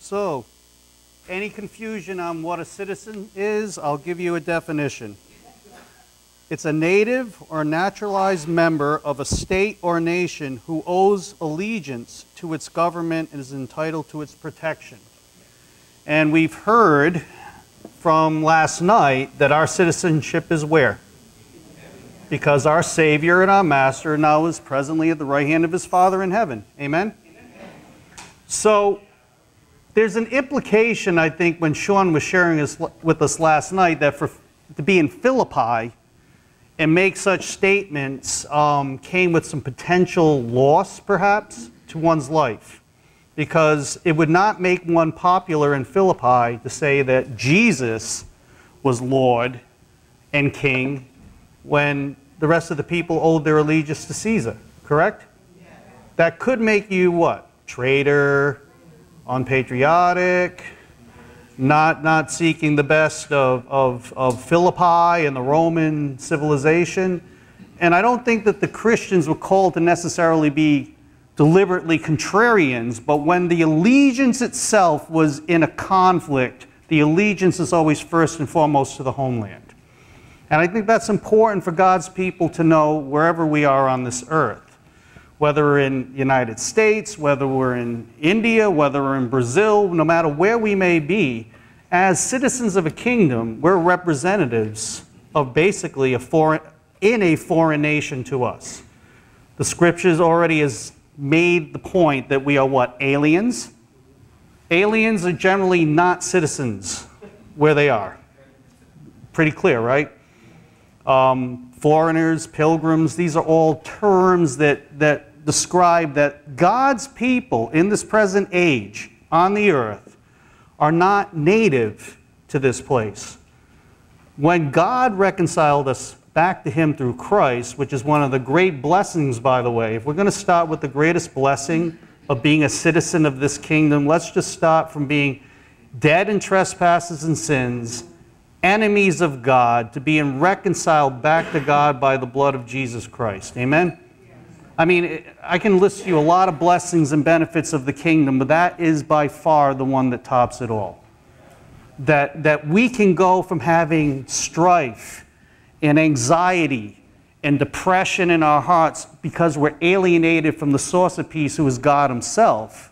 So, any confusion on what a citizen is, I'll give you a definition. It's a native or naturalized member of a state or nation who owes allegiance to its government and is entitled to its protection. And we've heard from last night that our citizenship is where? Because our Savior and our Master now is presently at the right hand of his Father in heaven. Amen? So, there's an implication, I think, when Sean was sharing with us last night, that to be in Philippi and make such statements came with some potential loss, perhaps, to one's life. Because it would not make one popular in Philippi to say that Jesus was Lord and King when the rest of the people owed their allegiance to Caesar, correct? Yeah. That could make you what? Traitor, unpatriotic, not seeking the best of Philippi and the Roman civilization. And I don't think that the Christians were called to necessarily be deliberately contrarians, but when the allegiance itself was in a conflict, the allegiance is always first and foremost to the homeland. And I think that's important for God's people to know wherever we are on this earth. Whether we're in the United States, whether we're in India, whether we're in Brazil, no matter where we may be, as citizens of a kingdom, we're representatives of basically a foreign nation to us. The scriptures already has made the point that we are what? Aliens? Aliens are generally not citizens where they are. Pretty clear, right? Foreigners, pilgrims, these are all terms that describe that God's people in this present age on the earth are not native to this place. When God reconciled us back to him through Christ, which is one of the great blessings, by the way, if we're going to start with the greatest blessing of being a citizen of this kingdom, let's just start from being dead in trespasses and sins, enemies of God, to being reconciled back to God by the blood of Jesus Christ. Amen? I mean, I can list you a lot of blessings and benefits of the kingdom, but that is by far the one that tops it all. That we can go from having strife and anxiety and depression in our hearts because we're alienated from the source of peace, who is God himself,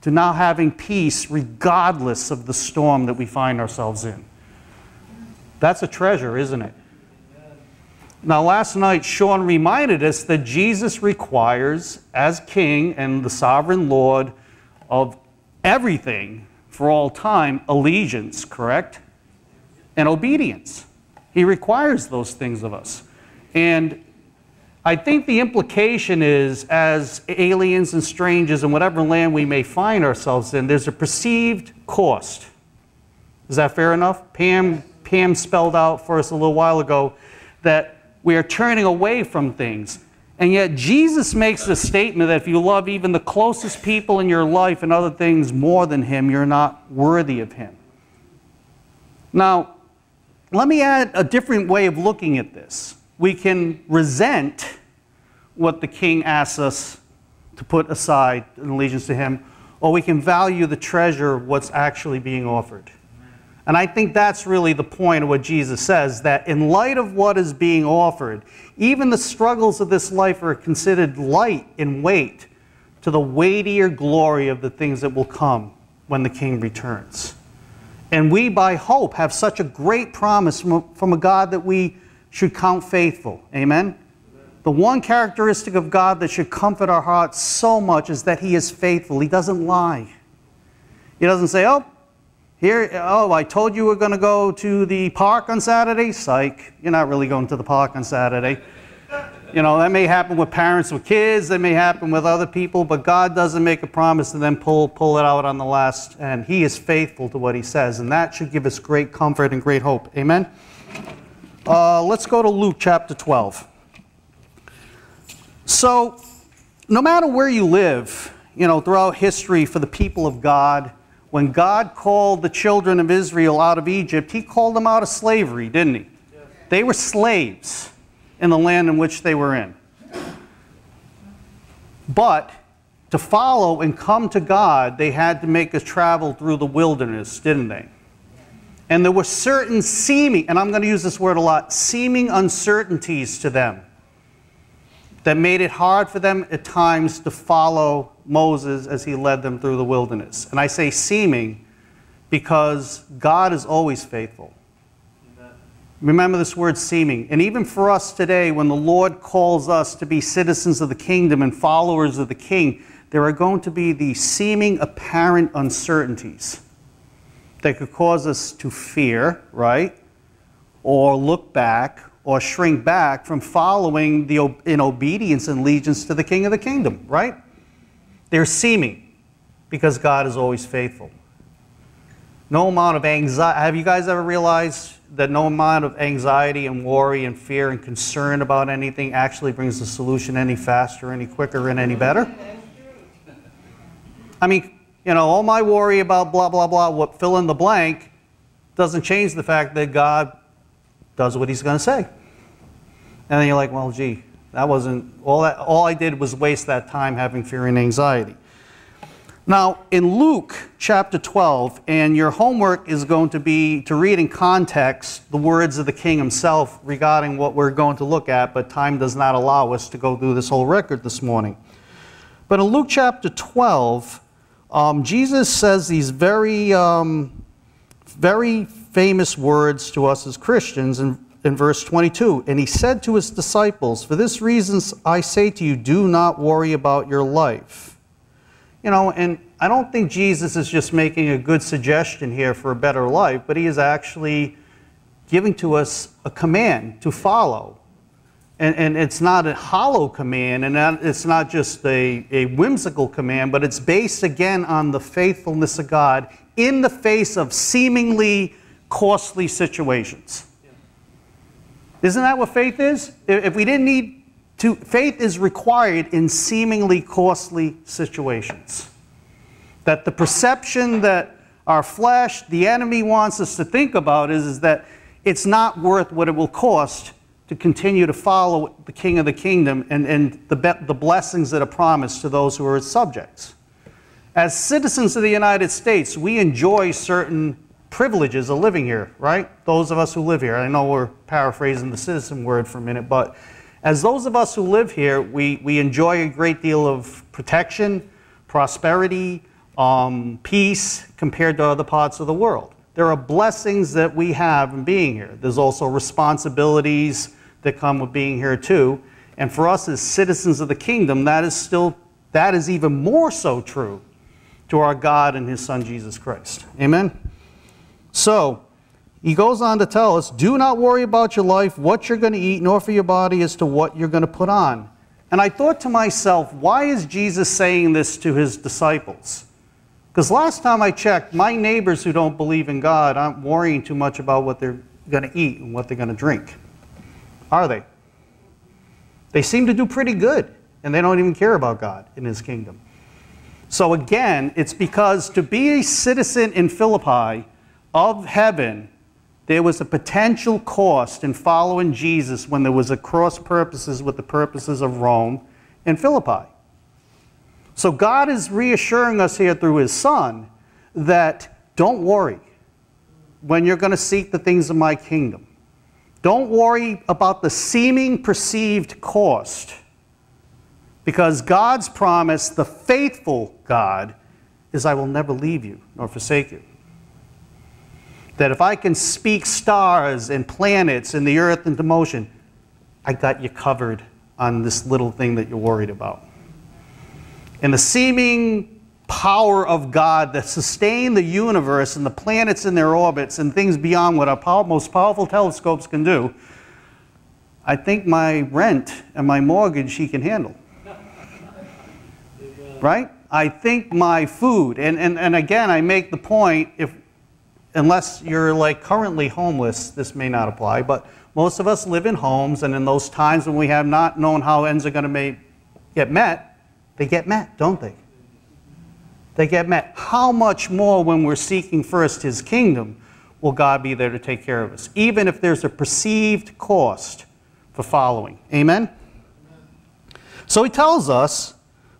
to now having peace regardless of the storm that we find ourselves in. That's a treasure, isn't it? Now, last night, Sean reminded us that Jesus requires, as King and the sovereign Lord of everything for all time, allegiance, correct? And obedience. He requires those things of us. And I think the implication is, as aliens and strangers in whatever land we may find ourselves in, there's a perceived cost. Is that fair enough? Pam spelled out for us a little while ago that we are turning away from things. And yet Jesus makes the statement that if you love even the closest people in your life and other things more than him, you're not worthy of him. Now, let me add a different way of looking at this. We can resent what the king asks us to put aside in allegiance to him, or we can value the treasure of what's actually being offered. And I think that's really the point of what Jesus says, that in light of what is being offered, even the struggles of this life are considered light in weight to the weightier glory of the things that will come when the King returns. And we, by hope, have such a great promise from a God that we should count faithful. Amen? The one characteristic of God that should comfort our hearts so much is that he is faithful. He doesn't lie. He doesn't say, I told you we're going to go to the park on Saturday. Psych, you're not really going to the park on Saturday. You know, that may happen with parents with kids, that may happen with other people, but God doesn't make a promise and then pull it out on the last end. He is faithful to what he says, and that should give us great comfort and great hope. Amen? Let's go to Luke chapter 12. So, no matter where you live, you know, throughout history for the people of God, when God called the children of Israel out of Egypt, he called them out of slavery, didn't he? Yes. They were slaves in the land in which they were in. But to follow and come to God, they had to make a travel through the wilderness, didn't they? And there were certain seeming, and I'm going to use this word a lot, seeming uncertainties to them that made it hard for them at times to follow Moses as he led them through the wilderness. And I say seeming because God is always faithful. Remember this word seeming. And even for us today, when the Lord calls us to be citizens of the kingdom and followers of the King, there are going to be these seeming apparent uncertainties that could cause us to fear, right? Or look back or shrink back from following in obedience and allegiance to the King of the kingdom, right? They're seeming because God is always faithful. No amount of anxiety. Have you guys ever realized that no amount of anxiety and worry and fear and concern about anything actually brings the solution any faster, any quicker, and any better? I mean, you know, all my worry about blah, blah, blah, what fill in the blank doesn't change the fact that God does what he's going to say. And then you're like, well, gee, that wasn't, all I did was waste that time having fear and anxiety. Now, in Luke chapter 12, and your homework is going to be to read in context the words of the King himself regarding what we're going to look at, but time does not allow us to go through this whole record this morning. But in Luke chapter 12, Jesus says these very famous words to us as Christians in verse 22. And he said to his disciples, "For this reason I say to you, do not worry about your life." You know, and I don't think Jesus is just making a good suggestion here for a better life, but he is actually giving to us a command to follow. And it's not a hollow command, and it's not just a whimsical command, but it's based again on the faithfulness of God in the face of seemingly costly situations. Isn't that what faith is? If we didn't need to, faith is required in seemingly costly situations. That the perception that our flesh, the enemy wants us to think about is that it's not worth what it will cost to continue to follow the King of the kingdom and the blessings that are promised to those who are its subjects. As citizens of the United States, we enjoy certain privileges of living here, right? Those of us who live here. I know we're paraphrasing the citizen word for a minute, but as those of us who live here, we enjoy a great deal of protection, prosperity, peace compared to other parts of the world. There are blessings that we have in being here. There's also responsibilities that come with being here too. And for us as citizens of the kingdom, that is even more so true to our God and his Son Jesus Christ. Amen? So, he goes on to tell us, do not worry about your life, what you're going to eat, nor for your body as to what you're going to put on. And I thought to myself, why is Jesus saying this to his disciples? Because last time I checked, my neighbors who don't believe in God aren't worrying too much about what they're going to eat and what they're going to drink. Are they? They seem to do pretty good, and they don't even care about God in his kingdom. So again, it's because to be a citizen in Philippi of heaven, there was a potential cost in following Jesus when there was a cross purposes with the purposes of Rome and Philippi. So God is reassuring us here through his Son that don't worry when you're going to seek the things of my kingdom. Don't worry about the seeming perceived cost, because God's promise, the faithful God, is I will never leave you nor forsake you. That if I can speak stars and planets and the earth into motion, I got you covered on this little thing that you're worried about. And the seeming power of God that sustained the universe and the planets in their orbits and things beyond what our most powerful telescopes can do, I think my rent and my mortgage he can handle. Right? I think my food, and again, I make the point, unless you're like currently homeless, this may not apply, but most of us live in homes, and in those times when we have not known how ends are going to get met, they get met, don't they? They get met. How much more when we're seeking first his kingdom will God be there to take care of us, even if there's a perceived cost for following. Amen? So he tells us,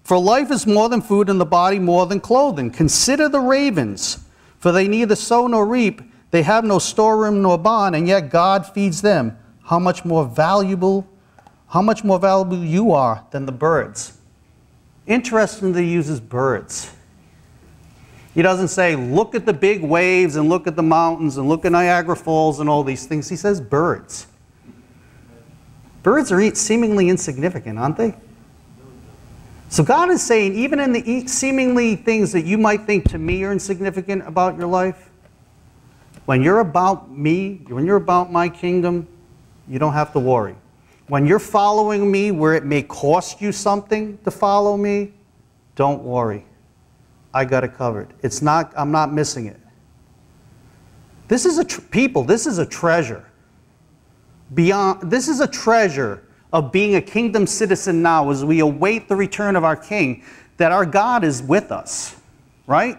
For life is more than food, and the body more than clothing. Consider the ravens, for they neither sow nor reap. They have no storeroom nor barn, and yet God feeds them. How much more valuable you are than the birds. Interesting that he uses birds. He doesn't say, look at the big waves and look at the mountains and look at Niagara Falls and all these things. He says birds. Birds are seemingly insignificant, aren't they? So God is saying, even in the seemingly things that you might think to me are insignificant about your life, when you're about me, when you're about my kingdom, you don't have to worry. When you're following me where it may cost you something to follow me, don't worry. I got it covered. I'm not missing it. This is this is a treasure. This is a treasure of being a kingdom citizen now as we await the return of our King, that our God is with us, right?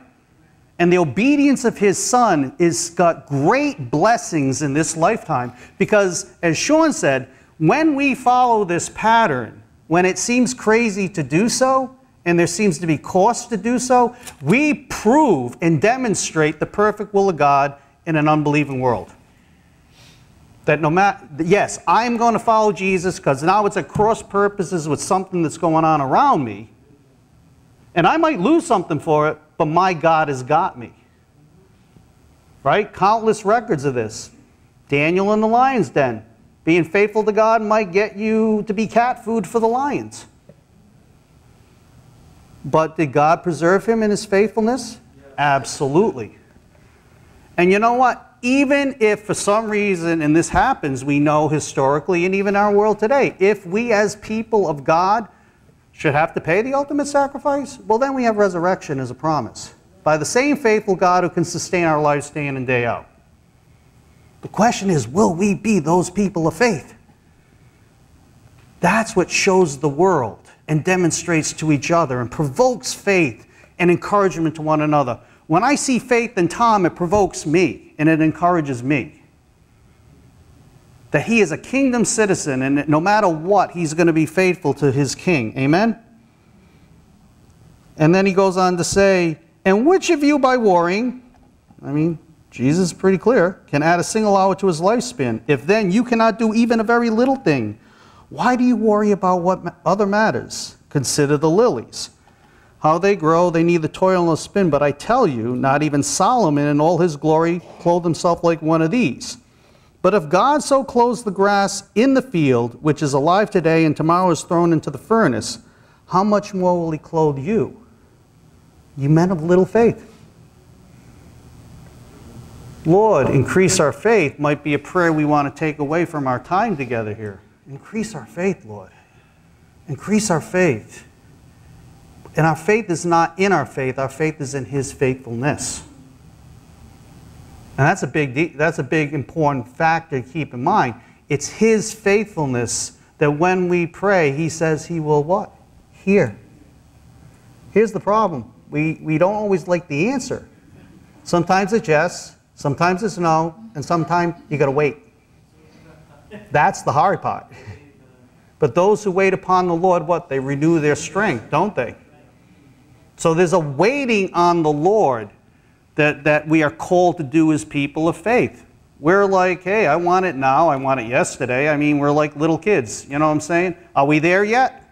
And the obedience of his Son is got great blessings in this lifetime, because as Sean said, when we follow this pattern, when it seems crazy to do so, and there seems to be cost to do so, we prove and demonstrate the perfect will of God in an unbelieving world. That no matter, yes, I'm going to follow Jesus because now it's at cross purposes with something that's going on around me. And I might lose something for it, but my God has got me. Right? Countless records of this. Daniel in the lion's den. Being faithful to God might get you to be cat food for the lions. But did God preserve him in his faithfulness? Absolutely. And you know what? Even if for some reason, and this happens, we know historically and even in our world today, if we as people of God should have to pay the ultimate sacrifice, well then we have resurrection as a promise by the same faithful God who can sustain our lives day in and day out. The question is, will we be those people of faith? That's what shows the world and demonstrates to each other and provokes faith and encouragement to one another. When I see faith in Tom, it provokes me and it encourages me. That he is a kingdom citizen and that no matter what, he's going to be faithful to his king. Amen? And then he goes on to say, and which of you by worrying, I mean, Jesus is pretty clear, can add a single hour to his lifespan? If then you cannot do even a very little thing, why do you worry about what other matters? Consider the lilies. How they grow, they neither toil nor spin. But I tell you, not even Solomon in all his glory clothed himself like one of these. But if God so clothes the grass in the field, which is alive today and tomorrow is thrown into the furnace, how much more will he clothe you, you men of little faith? Lord, increase our faith might be a prayer we want to take away from our time together here. Increase our faith, Lord. Increase our faith. And our faith is not in our faith is in his faithfulness. And that's a big important factor to keep in mind. It's his faithfulness that when we pray, he says he will what? Hear. Here's the problem. We don't always like the answer. Sometimes it's yes, sometimes it's no, and sometimes you got to wait. That's the hard part. But those who wait upon the Lord, what? They renew their strength, don't they? So there's a waiting on the Lord that we are called to do as people of faith. We're like, hey, I want it now, I want it yesterday. I mean, we're like little kids, you know what I'm saying? Are we there yet?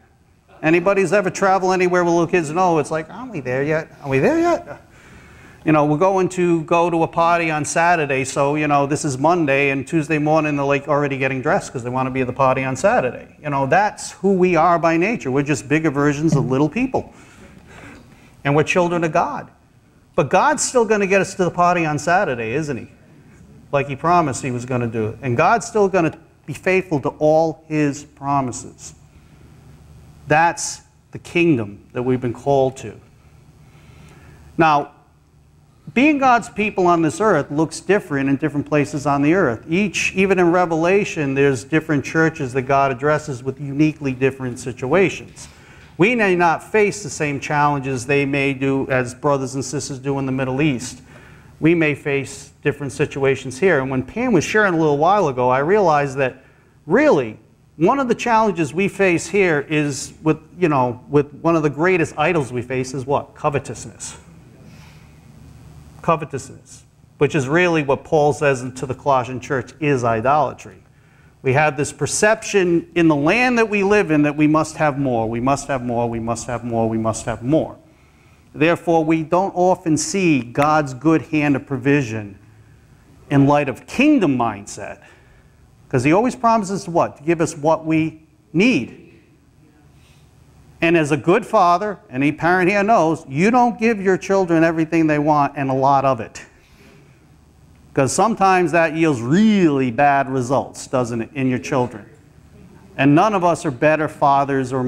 Anybody's ever traveled anywhere with little kids? No, it's like, aren't we there yet? Are we there yet? You know, we're going to go to a party on Saturday, so, you know, this is Monday, and Tuesday morning they're like already getting dressed because they want to be at the party on Saturday. You know, that's who we are by nature. We're just bigger versions of little people. And we're children of God. But God's still going to get us to the party on Saturday, isn't he? Like he promised he was going to do it. And God's still going to be faithful to all his promises. That's the kingdom that we've been called to. Now, being God's people on this earth looks different in different places on the earth. Even in Revelation, there's different churches that God addresses with uniquely different situations. We may not face the same challenges they may do as brothers and sisters do in the Middle East. We may face different situations here. And when Pam was sharing a little while ago, I realized that really, one of the challenges we face here is with one of the greatest idols we face is what? Covetousness. Covetousness, which is really what Paul says to the Colossian church is idolatry. We have this perception in the land that we live in that we must have more, we must have more, we must have more, we must have more. Therefore, we don't often see God's good hand of provision in light of kingdom mindset. Because he always promises what? To give us what we need. And as a good father, any parent here knows, you don't give your children everything they want and a lot of it. Because sometimes that yields really bad results, doesn't it, in your children? And none of us are better fathers or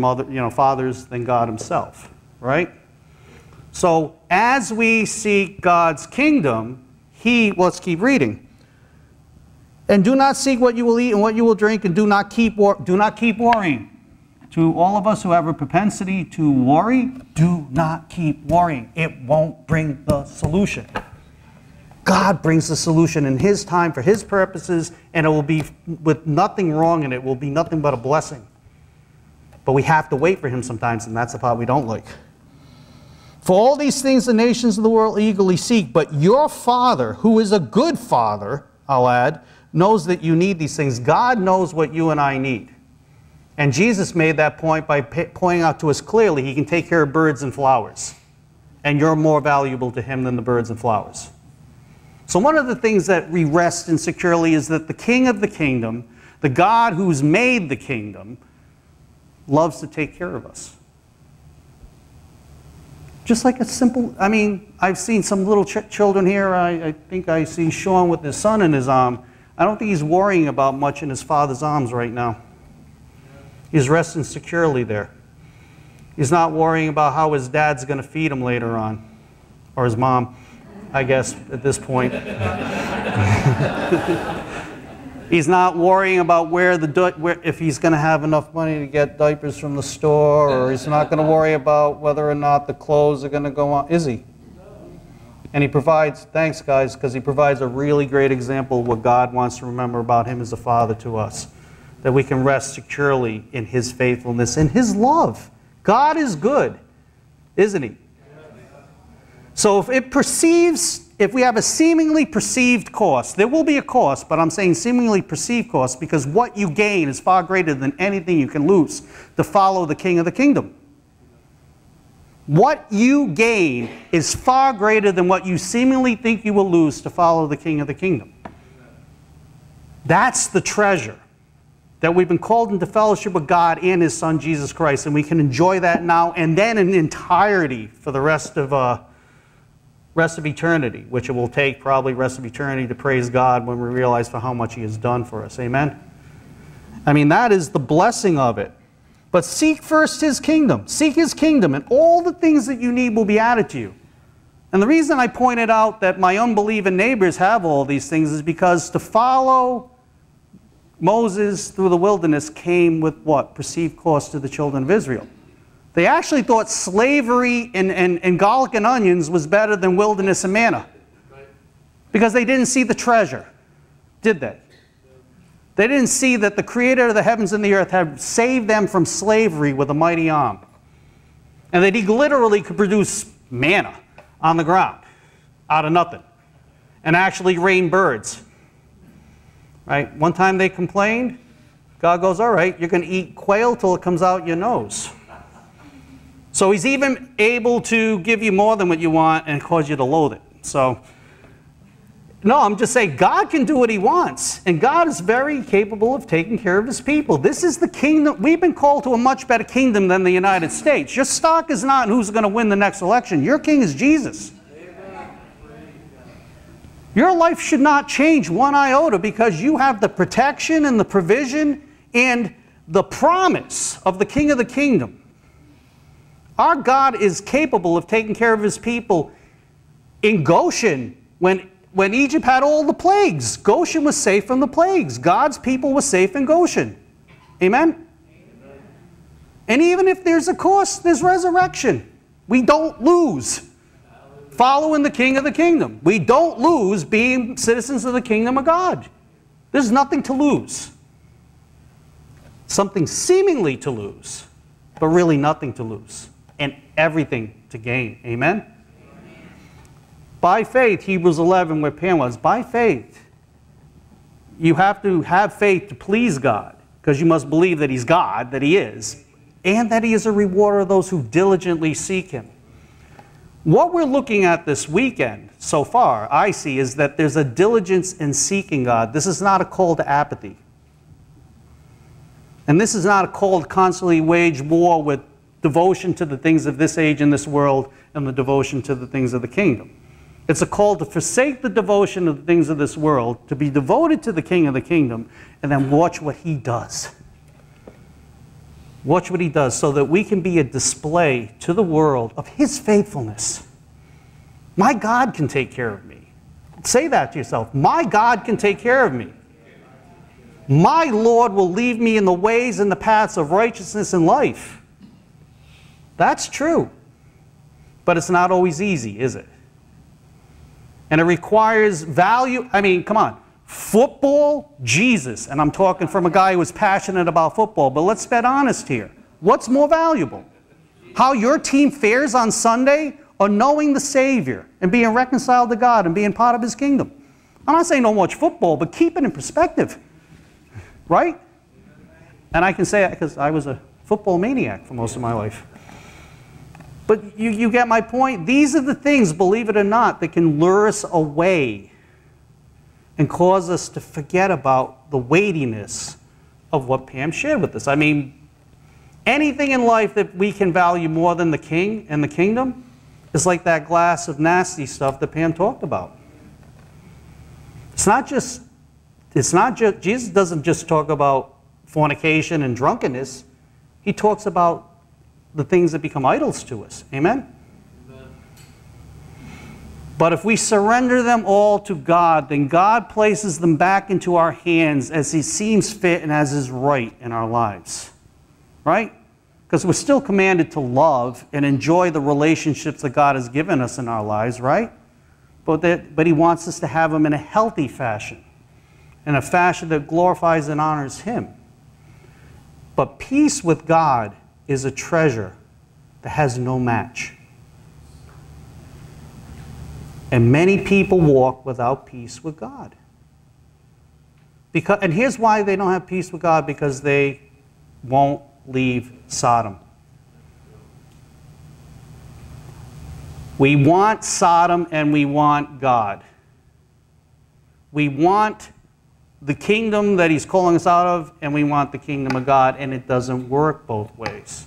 fathers than God himself, right? So as we seek God's kingdom, let's keep reading. And do not seek what you will eat and what you will drink, and do not keep worrying. To all of us who have a propensity to worry, do not keep worrying. It won't bring the solution. God brings the solution in his time for his purposes, and it will be with nothing wrong in it. It will be nothing but a blessing. But we have to wait for him sometimes, and that's the part we don't like. For all these things the nations of the world eagerly seek, but your Father, who is a good Father, I'll add, knows that you need these things. God knows what you and I need. And Jesus made that point by pointing out to us clearly he can take care of birds and flowers. And you're more valuable to him than the birds and flowers. So one of the things that we rest in securely is that the King of the kingdom, the God who's made the kingdom, loves to take care of us. Just like a simple, I've seen some little children here. I think I see Sean with his son in his arm. I don't think he's worrying about much in his father's arms right now. He's resting securely there. He's not worrying about how his dad's going to feed him later on. Or his mom, I guess, at this point. He's not worrying about if he's going to have enough money to get diapers from the store, or he's not going to worry about whether or not the clothes are going to go on. Is he? And he provides, thanks guys, because he provides a really great example of what God wants to remember about him as a father to us. That we can rest securely in his faithfulness and his love. God is good, isn't he? So if we have a seemingly perceived cost, there will be a cost, but I'm saying seemingly perceived cost because what you gain is far greater than anything you can lose to follow the King of the kingdom. What you gain is far greater than what you seemingly think you will lose to follow the King of the kingdom. That's the treasure. That we've been called into fellowship with God and his Son, Jesus Christ, and we can enjoy that now and then in entirety for the rest of eternity, which it will take probably rest of eternity to praise God when we realize for how much he has done for us. Amen? That is the blessing of it. But seek first his kingdom. Seek his kingdom, and all the things that you need will be added to you. And the reason I pointed out that my unbelieving neighbors have all these things is because to follow Moses through the wilderness came with what? Perceived cost to the children of Israel. They actually thought slavery and garlic and onions was better than wilderness and manna. Because they didn't see the treasure, did they? They didn't see that the creator of the heavens and the earth had saved them from slavery with a mighty arm. And that he literally could produce manna on the ground out of nothing. And actually rain birds. Right? One time they complained. God goes, all right, you're going to eat quail till it comes out your nose. So he's even able to give you more than what you want and cause you to loathe it. So, no, I'm just saying God can do what he wants. And God is very capable of taking care of his people. This is the kingdom. We've been called to a much better kingdom than the United States. Your stock is not who's going to win the next election. Your king is Jesus. Your life should not change one iota because you have the protection and the provision and the promise of the King of the kingdom. Our God is capable of taking care of his people in Goshen. When Egypt had all the plagues, Goshen was safe from the plagues. God's people were safe in Goshen. Amen? Amen. And even if there's a cost, there's resurrection. We don't lose following the King of the kingdom. We don't lose being citizens of the kingdom of God. There's nothing to lose. something seemingly to lose, but really nothing to lose, and everything to gain. Amen? By faith, Hebrews 11, where Pam was, by faith, you have to have faith to please God, because you must believe that He's God, that He is, and that He is a rewarder of those who diligently seek Him. What we're looking at this weekend, so far, I see, is that there's a diligence in seeking God. This is not a call to apathy. And this is not a call to constantly wage war with devotion to the things of this age and this world and the devotion to the things of the kingdom. It's a call to forsake the devotion of the things of this world, to be devoted to the King of the kingdom, and then watch what He does. Watch what He does so that we can be a display to the world of His faithfulness. My God can take care of me. Say that to yourself. My God can take care of me. My Lord will lead me in the ways and the paths of righteousness and life. That's true. But it's not always easy, is it? And it requires value. I mean, come on. Football, Jesus. And I'm talking from a guy who was passionate about football. But let's be honest here. What's more valuable? How your team fares on Sunday, or knowing the Savior and being reconciled to God and being part of His kingdom? I'm not saying don't watch football, but keep it in perspective. Right? And I can say that because I was a football maniac for most of my life. But you get my point? These are the things, believe it or not, that can lure us away and cause us to forget about the weightiness of what Pam shared with us. I mean, anything in life that we can value more than the King and the kingdom is like that glass of nasty stuff that Pam talked about. It's not just, Jesus doesn't just talk about fornication and drunkenness. He talks about the things that become idols to us. Amen? Amen? But if we surrender them all to God, then God places them back into our hands as He seems fit and as is right in our lives. Right? Because we're still commanded to love and enjoy the relationships that God has given us in our lives, right? But He wants us to have them in a healthy fashion, in a fashion that glorifies and honors Him. But peace with God is a treasure that has no match. And many people walk without peace with God. And here's why they don't have peace with God: because they won't leave Sodom. We want Sodom and we want God. We want the kingdom that He's calling us out of, and we want the kingdom of God, and it doesn't work both ways.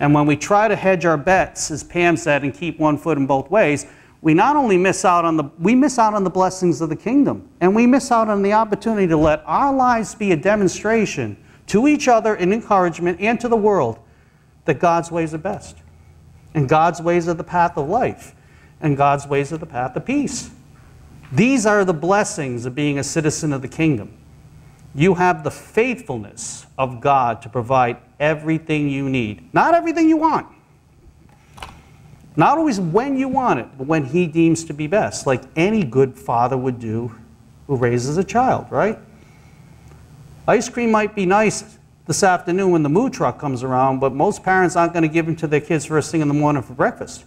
And when we try to hedge our bets, as Pam said, and keep one foot in both ways, we not only miss out on the blessings of the kingdom, and we miss out on the opportunity to let our lives be a demonstration to each other in encouragement and to the world that God's ways are best. And God's ways are the path of life. And God's ways are the path of peace. These are the blessings of being a citizen of the kingdom. You have the faithfulness of God to provide everything you need. Not everything you want. Not always when you want it, but when He deems to be best, like any good father would do who raises a child, right? Ice cream might be nice this afternoon when the moo truck comes around, but most parents aren't going to give them to their kids first thing in the morning for breakfast.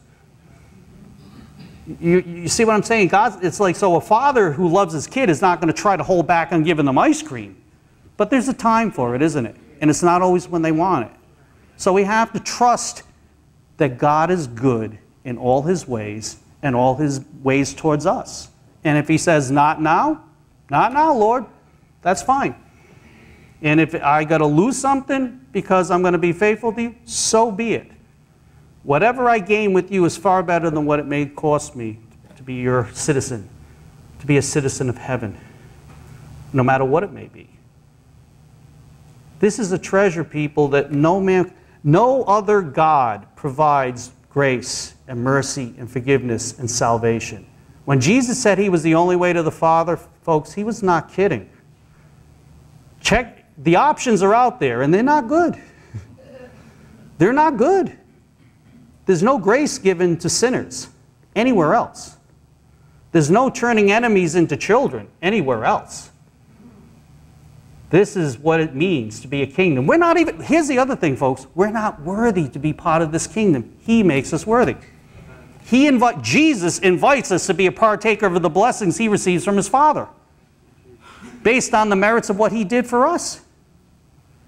You see what I'm saying? It's like, so a father who loves his kid is not going to try to hold back on giving them ice cream. But there's a time for it, isn't it? And it's not always when they want it. So we have to trust that God is good in all His ways and all His ways towards us. And if He says, not now, Lord, that's fine. And if I got to lose something because I'm going to be faithful to You, so be it. Whatever I gain with You is far better than what it may cost me to be Your citizen, to be a citizen of heaven, no matter what it may be. This is a treasure, people, that no other God provides grace and mercy and forgiveness and salvation. When Jesus said He was the only way to the Father, folks, He was not kidding. Check. The options are out there, and they're not good. They're not good. There's no grace given to sinners anywhere else. There's no turning enemies into children anywhere else. This is what it means to be a kingdom. We're not even, here's the other thing, folks. We're not worthy to be part of this kingdom. He makes us worthy. Jesus invites us to be a partaker of the blessings he receives from his Father, based on the merits of what he did for us.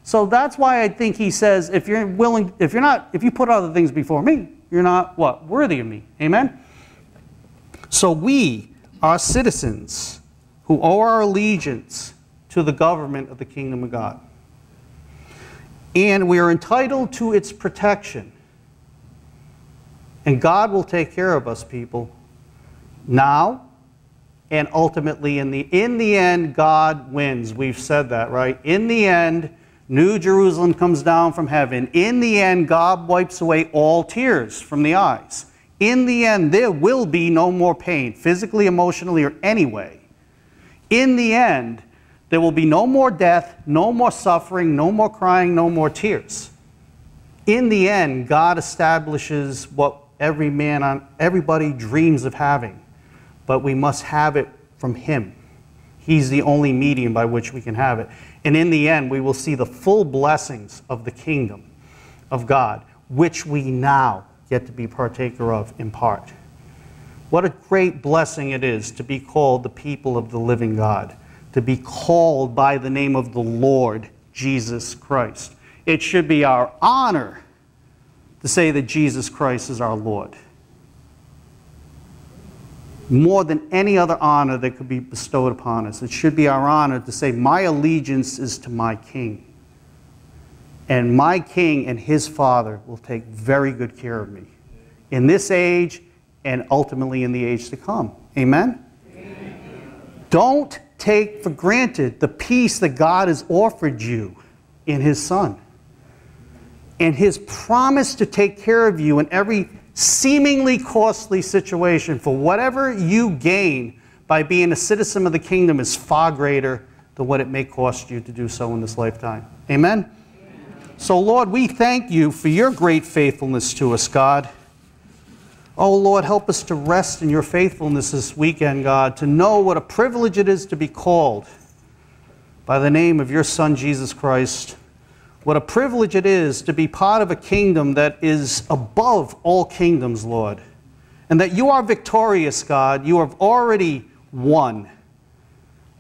So that's why I think he says, if you put other things before me, you're not, what? Worthy of me. Amen? So we are citizens who owe our allegiance to the government of the kingdom of God. And we are entitled to its protection. And God will take care of us, people, now and ultimately in the end, God wins. We've said that, right? In the end, New Jerusalem comes down from heaven. In the end, God wipes away all tears from the eyes. In the end, there will be no more pain, physically, emotionally, or any way. In the end, there will be no more death, no more suffering, no more crying, no more tears. In the end, God establishes what everybody dreams of having, but we must have it from him. He's the only medium by which we can have it. And in the end, we will see the full blessings of the kingdom of God, which we now get to be partaker of in part. What a great blessing it is to be called the people of the living God, to be called by the name of the Lord Jesus Christ. It should be our honor to say that Jesus Christ is our Lord. More than any other honor that could be bestowed upon us. It should be our honor to say, my allegiance is to my King. And my King and his Father will take very good care of me in this age and ultimately in the age to come. Amen? Amen. Don't take for granted the peace that God has offered you in his Son. And his promise to take care of you in every seemingly costly situation. For whatever you gain by being a citizen of the kingdom is far greater than what it may cost you to do so in this lifetime. Amen? Amen. So Lord, we thank you for your great faithfulness to us, God. Oh Lord, help us to rest in your faithfulness this weekend, God, to know what a privilege it is to be called by the name of your Son, Jesus Christ. What a privilege it is to be part of a kingdom that is above all kingdoms, Lord. And that you are victorious, God. You have already won.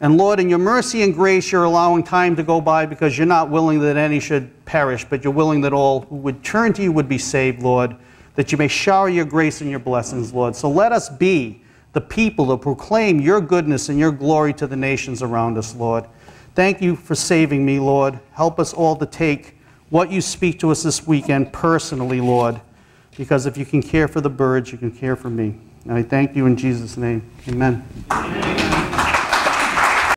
And Lord, in your mercy and grace, you're allowing time to go by because you're not willing that any should perish, but you're willing that all who would turn to you would be saved, Lord. That you may shower your grace and your blessings, Lord. So let us be the people that proclaim your goodness and your glory to the nations around us, Lord. Thank you for saving me, Lord. Help us all to take what you speak to us this weekend personally, Lord, because if you can care for the birds, you can care for me. And I thank you in Jesus' name. Amen. Amen.